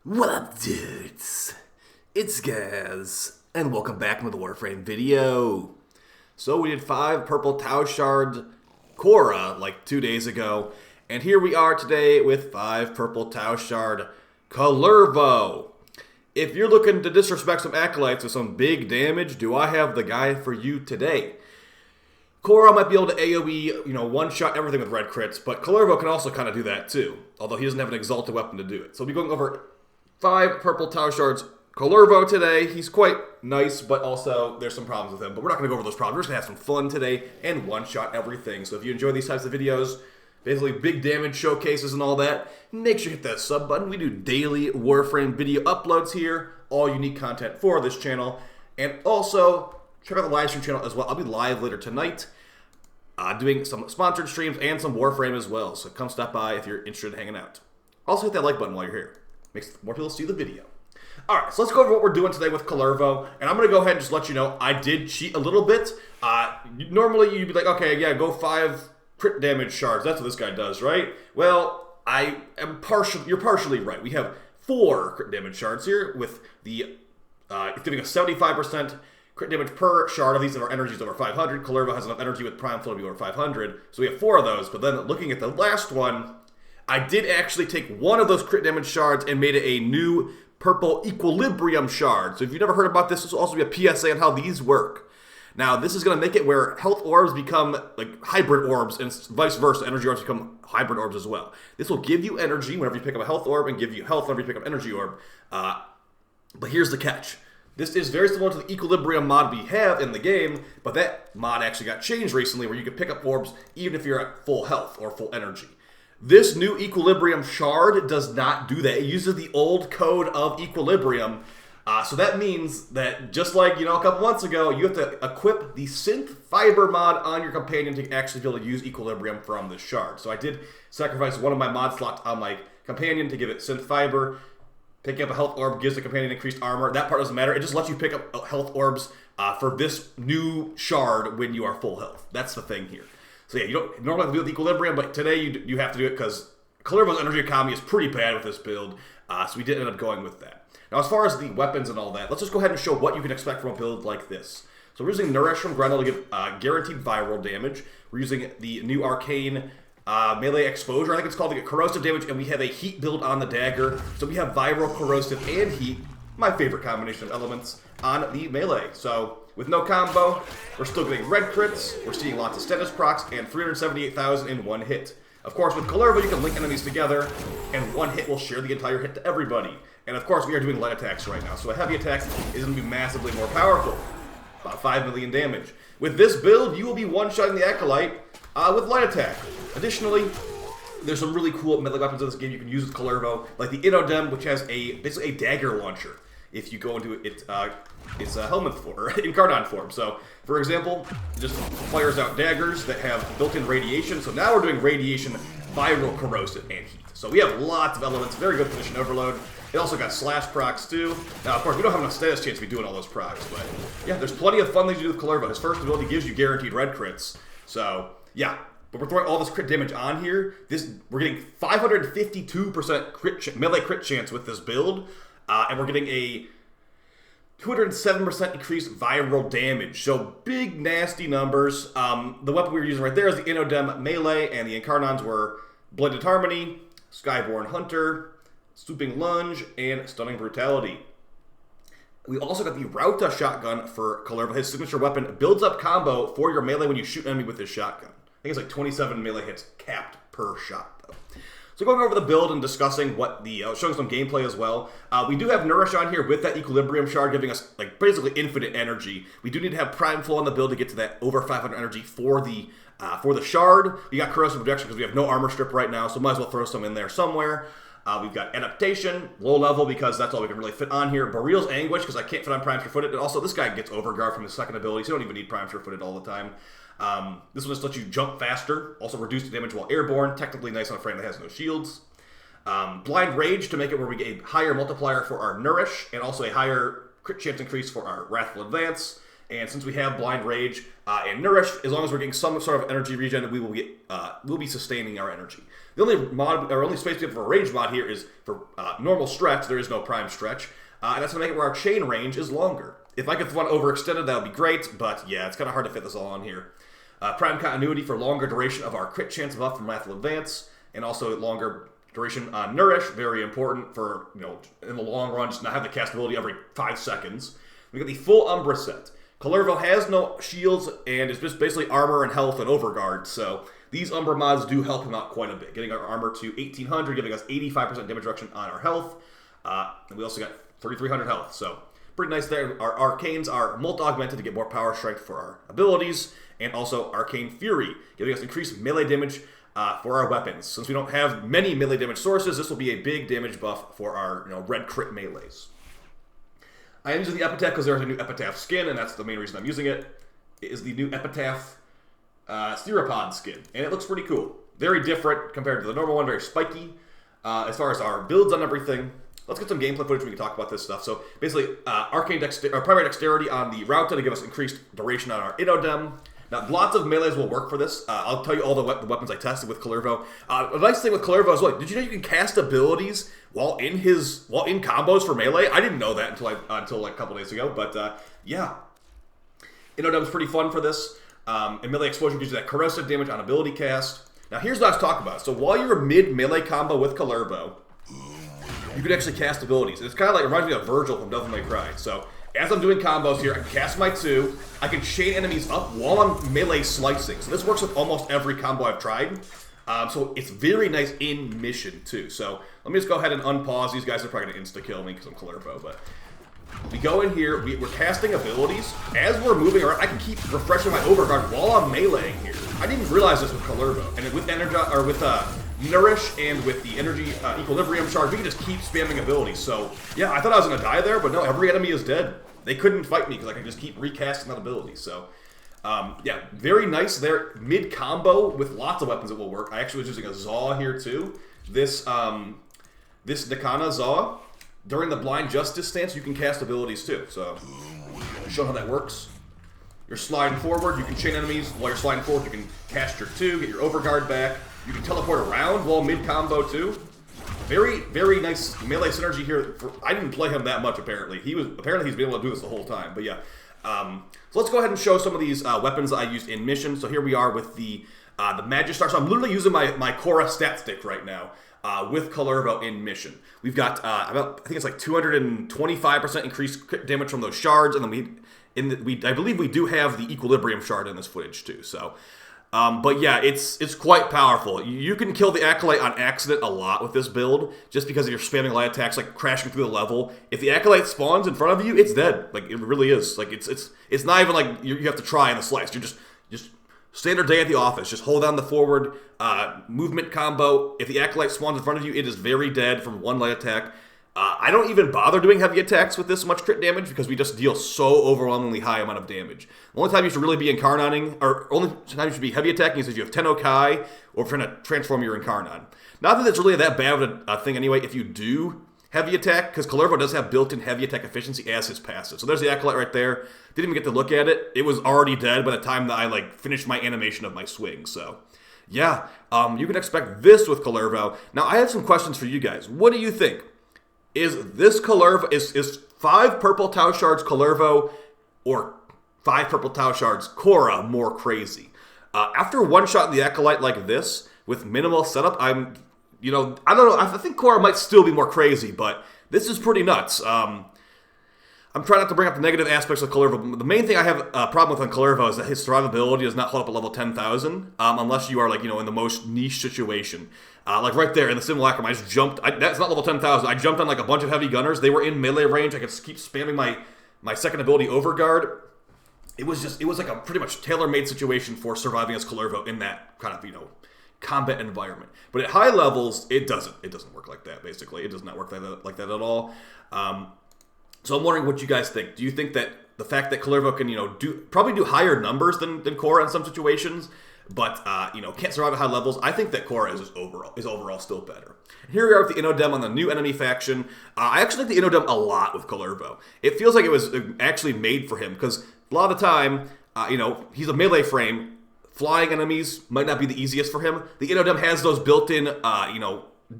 What up, dudes? It's Gaz, and welcome back to the Warframe video. So we did 5 purple Tau Shard khora like 2 days ago, and here we are today with 5 purple Tau Shard KULLERVO. If you're looking to disrespect some acolytes with some big damage, do I have the guy for you today? Khora might be able to AoE, one-shot everything with red crits, but KULLERVO can also kind of do that too, although he doesn't have an exalted weapon to do it. So we'll be going over 5 purple Tau Shards KULLERVO today. He's quite nice, but also there's some problems with him. But we're not going to go over those problems. We're just going to have some fun today and one-shot everything. So if you enjoy these types of videos, basically big damage showcases and all that, make sure you hit that sub button. We do daily Warframe video uploads here, all unique content for this channel. And also, check out the live stream channel as well. I'll be live later tonight, doing some sponsored streams and some Warframe as well. So come stop by if you're interested in hanging out. Also hit that like button while you're here. Makes more people see the video. Alright, so let's go over what we're doing today with KULLERVO. And I'm going to go ahead and just let you know, I did cheat a little bit. Normally you'd be like, okay, yeah, go 5 crit damage shards. That's what this guy does, right? Well, you're partially right. We have 4 crit damage shards here with the, it's giving us 75% crit damage per shard of these that are energies over 500. KULLERVO has enough energy with prime flow to be over 500. So we have 4 of those, but then looking at the last one, I did actually take one of those crit damage shards and made it a new purple equilibrium shard. So if you've never heard about this, this will also be a PSA on how these work. Now, this is going to make it where health orbs become like hybrid orbs and vice versa. Energy orbs become hybrid orbs as well. This will give you energy whenever you pick up a health orb and give you health whenever you pick up an energy orb. But here's the catch. This is very similar to the equilibrium mod we have in the game, but that mod actually got changed recently where you can pick up orbs even if you're at full health or full energy. This new equilibrium shard does not do that. It uses the old code of equilibrium. So that means that just like, a couple months ago, you have to equip the synth fiber mod on your companion to actually be able to use equilibrium from this shard. So I did sacrifice one of my mod slots on my companion to give it synth fiber. Picking up a health orb gives the companion increased armor. That part doesn't matter. It just lets you pick up health orbs for this new shard when you are full health. That's the thing here. So yeah, you don't normally have to do it with equilibrium, but today you have to do it because KULLERVO's energy economy is pretty bad with this build, so we did end up going with that. Now as far as the weapons and all that, let's just go ahead and show what you can expect from a build like this. So we're using Nourish from Grendel to give guaranteed viral damage. We're using the new arcane melee exposure, I think it's called, to get corrosive damage, and we have a heat build on the dagger. So we have viral, corrosive, and heat, my favorite combination of elements, on the melee. So with no combo, we're still getting red crits, we're seeing lots of status procs, and 378,000 in one hit. Of course, with KULLERVO, you can link enemies together, and one hit will share the entire hit to everybody. And of course, we are doing light attacks right now, so a heavy attack is going to be massively more powerful. About 5 million damage. With this build, you will be one-shotting the Acolyte with light attack. Additionally, there's some really cool melee weapons in this game you can use with KULLERVO, like the Inodem, which has basically a dagger launcher. If you go into its helmet form, or Incarnon form. So, for example, it just fires out daggers that have built-in radiation. So now we're doing radiation, viral, corrosive, and heat. So we have lots of elements, very good position overload. It also got slash procs too. Now, of course, we don't have enough status chance to be doing all those procs, but yeah, there's plenty of fun things to do with KULLERVO. His first ability gives you guaranteed red crits. So, yeah. But we're throwing all this crit damage on here. We're getting 552% melee crit chance with this build. And we're getting a 207% increased viral damage. So big, nasty numbers. The weapon we were using right there is the Inodem melee, and the Incarnons were Blended Harmony, Skyborn Hunter, Swooping Lunge, and Stunning Brutality. We also got the Rauta shotgun for KULLERVO. His signature weapon builds up combo for your melee when you shoot an enemy with his shotgun. I think it's like 27 melee hits capped per shot, though. So going over the build and discussing showing some gameplay as well. We do have Nourish on here with that Equilibrium shard giving us like basically infinite energy. We do need to have Prime Flow on the build to get to that over 500 energy for the shard. We got Corrosive Protection because we have no armor strip right now, so might as well throw some in there somewhere. We've got Adaptation, low level because that's all we can really fit on here. Boreal's Anguish because I can't fit on Prime Sure-Footed. And also this guy gets Overguard from his second ability, so you don't even need Prime Sure-Footed all the time. This one just lets you jump faster, also reduce the damage while airborne, technically nice on a frame that has no shields. Blind Rage to make it where we get a higher multiplier for our Nourish, and also a higher crit chance increase for our Wrathful Advance. And since we have Blind Rage and Nourish, as long as we're getting some sort of energy regen, we will get we'll be sustaining our energy. The only mod or only space we have for a rage mod here is for normal stretch. There is no prime stretch, and that's gonna make it where our chain range is longer. If I could want overextended, that would be great, but yeah, it's kind of hard to fit this all on here. Prime continuity for longer duration of our crit chance buff from Wrathful Advance, and also longer duration on Nourish, very important for, in the long run, just not have the cast ability every 5 seconds. We got the full Umbra set. KULLERVO has no shields, and it's just basically armor and health and overguard, so these Umbra mods do help him out quite a bit, getting our armor to 1800, giving us 85% damage reduction on our health, and we also got 3300 health, so pretty nice there. Our Arcanes are multi-augmented to get more power strength for our abilities, and also Arcane Fury, giving us increased melee damage for our weapons. Since we don't have many melee damage sources, this will be a big damage buff for our red crit melees. I am using the Epitaph because there's a new Epitaph skin, and that's the main reason I'm using it. It is the new Epitaph Theropod skin, and it looks pretty cool. Very different compared to the normal one, very spiky. As far as our builds on everything, let's get some gameplay footage. We can talk about this stuff. So basically, primary dexterity on the Rauta to give us increased duration on our Inodem. Now, lots of melees will work for this. I'll tell you all the weapons I tested with KULLERVO. A nice thing with KULLERVO is, did you know you can cast abilities while in combos for melee? I didn't know that until like a couple days ago, but yeah. Inodem's pretty fun for this. And melee explosion gives you that corrosive damage on ability cast. Now, here's what I was talking about. So while you're mid-melee combo with KULLERVO, you can actually cast abilities. It's kind of like, it reminds me of Virgil from Devil May Cry. So as I'm doing combos here, I can cast my 2. I can chain enemies up while I'm melee slicing. So this works with almost every combo I've tried. So it's very nice in mission too. So let me just go ahead and unpause. These guys are probably going to insta-kill me because I'm KULLERVO. But we go in here, we're casting abilities. As we're moving around, I can keep refreshing my overguard while I'm meleeing here. I didn't realize this with KULLERVO. And with Nourish and with the energy equilibrium charge, we can just keep spamming abilities. So yeah, I thought I was going to die there, but no, every enemy is dead. They couldn't fight me because I can just keep recasting that ability. So yeah, very nice there. Mid combo with lots of weapons that will work. I actually was using a Zaw here too. This Nakana Zaw. During the Blind Justice stance, you can cast abilities too. So show how that works. You're sliding forward, you can chain enemies. While you're sliding forward, you can cast your 2, get your overguard back. You can teleport around while mid-combo too. Very, very nice melee synergy here. I didn't play him that much apparently. He's been able to do this the whole time. But yeah. So let's go ahead and show some of these weapons that I used in mission. So here we are with the Magistar. So I'm literally using my Khora stat stick right now. With KULLERVO in mission. We've got I think it's like 225% increased crit damage from those shards, and then I believe we do have the equilibrium shard in this footage too. So, but yeah, it's quite powerful. You can kill the Acolyte on accident a lot with this build, just because you're spamming light attacks like crashing through the level. If the Acolyte spawns in front of you, it's dead. Like it really is. Like it's not even like you have to try in the slice. You're just standard day at the office. Just hold down the forward movement combo. If the Acolyte spawns in front of you, it is very dead from one light attack. I don't even bother doing heavy attacks with this much crit damage because we just deal so overwhelmingly high amount of damage. The only time you should really be incarnating, or only time you should be heavy attacking is if you have 10 Okai or if you're trying to transform your Incarnon. Not that it's really that bad of a thing anyway if you do heavy attack, because KULLERVO does have built-in heavy attack efficiency as his passive. So there's the Acolyte right there. Didn't even get to look at it. It was already dead by the time that I finished my animation of my swing. So yeah, you can expect this with KULLERVO. Now I have some questions for you guys. What do you think? Is this KULLERVO, is 5 purple Tau Shards KULLERVO or 5 purple Tau Shards Khora more crazy? After one-shot the Acolyte like this, with minimal setup, I don't know, I think Khora might still be more crazy, but this is pretty nuts. I'm trying not to bring up the negative aspects of KULLERVO. The main thing I have a problem with on KULLERVO is that his survivability does not hold up at level 10,000, unless you are, in the most niche situation. Like right there in the Simulacrum, I just jumped. That's not level 10,000. I jumped on a bunch of heavy gunners. They were in melee range. I could keep spamming my second ability Overguard. It was like a pretty much tailor-made situation for surviving as KULLERVO in that kind of, combat environment. But at high levels, it doesn't work like that, basically. It does not work like that at all. So I'm wondering what you guys think. Do you think that the fact that KULLERVO can, probably do higher numbers than Khora in some situations, but, can't survive at high levels? I think that Khora is overall still better. Here we are with the Inodem on the new enemy faction. I actually like the Inodem a lot with KULLERVO. It feels like it was actually made for him, because a lot of the time, he's a melee frame. Flying enemies might not be the easiest for him. The Inodem has those built-in,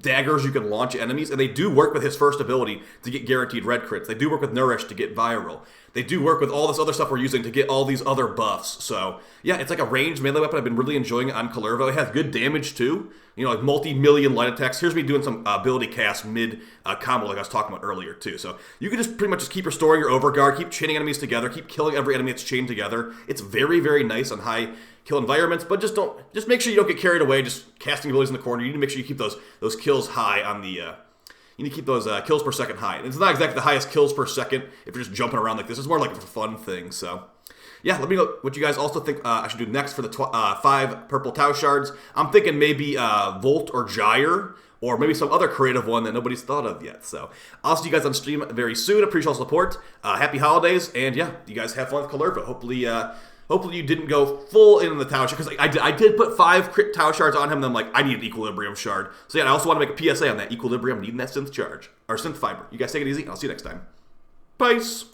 daggers you can launch at enemies, and they do work with his first ability to get guaranteed red crits. They do work with Nourish to get viral. They do work with all this other stuff we're using to get all these other buffs. So, yeah, it's like a ranged melee weapon. I've been really enjoying it on KULLERVO. It has good damage, too. Like multi-million light attacks. Here's me doing some ability cast mid-combo like I was talking about earlier, too. So, you can just pretty much just keep restoring your overguard, keep chaining enemies together, keep killing every enemy that's chained together. It's very, very nice on high kill environments, but just make sure you don't get carried away just casting abilities in the corner. You need to make sure you keep those kills high on the you need to keep those kills per second high. And it's not exactly the highest kills per second if you're just jumping around like this. It's more like a fun thing. So yeah, let me know what you guys also think I should do next for the 5 purple Tau shards. I'm thinking maybe Volt or Gyre, or maybe some other creative one that nobody's thought of yet. So I'll see you guys on stream very soon. Appreciate all the support. Happy holidays, and yeah, you guys have fun with KULLERVO. Hopefully you didn't go full in the Tau shard, because I did put 5 crit Tau shards on him, and I'm like, I need an Equilibrium shard. So yeah, I also want to make a PSA on that Equilibrium, needing that synth charge, or synth fiber. You guys take it easy, and I'll see you next time. Peace!